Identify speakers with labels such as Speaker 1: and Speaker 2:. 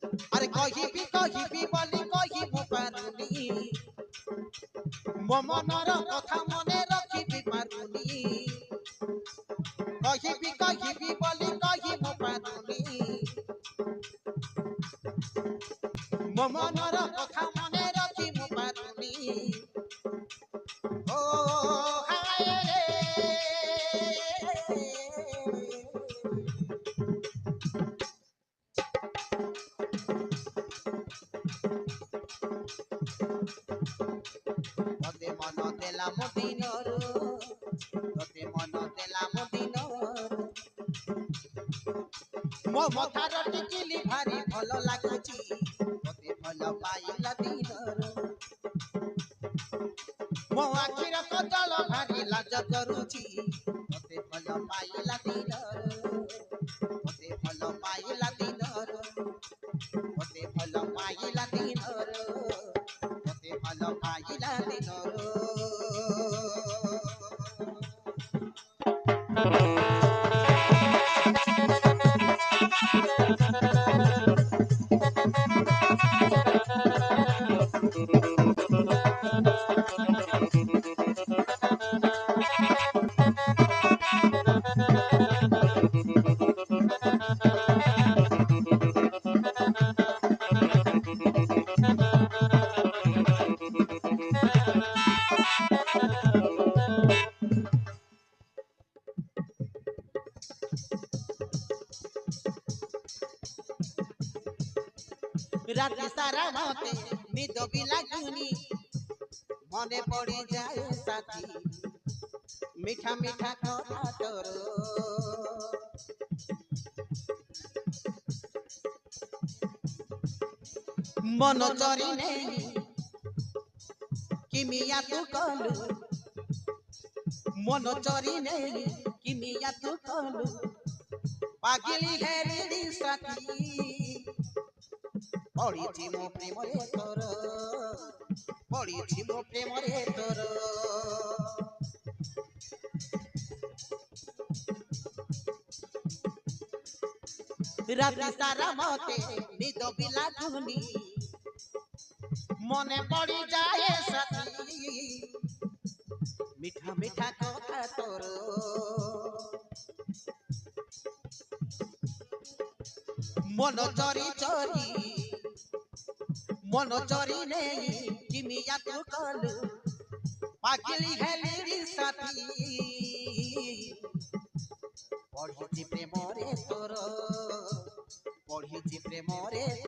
Speaker 1: अरे कहिबी बोली कहि मु पारुनी मो मनर कथा मने रखिबी पारुनी कहिबी बोली कहि मु पारुनी मो मनर कथा मने रखि मु पारुनी ओ हाय रे तोते मन देला मो दिनर तोते मन देला मो दिनर मो मथार टिकिली भारी भल लागुची तोते भल पाइला दिनर मो आखिर कजल भारी लाज करूची तोते भल पाइला दिनर तोते भल पाइला दिनर तोते भल पाइला दिनर तोते भल पाइला दिनर राति सारा मते निद भी लागुनी मने पड़ी जाए साथी मीठा मीठा कथा तोर मन चरी नहीं किमिया तू कलु मन चरी नहीं किमिया तू कलु पागली हेरी साथी पड़ी मो प्रेम रे तोर पड़ी मो प्रेम रे तोर राति सारा मते निद भी लागुनी मने पड़ी जाए साथी मीठा मीठा कथा तोर मन चरी चरी मन चरी नहीं किमिया तू कलु पागली हेली साथी पढ़ी प्रेम रे तोर पढ़ी प्रेम रे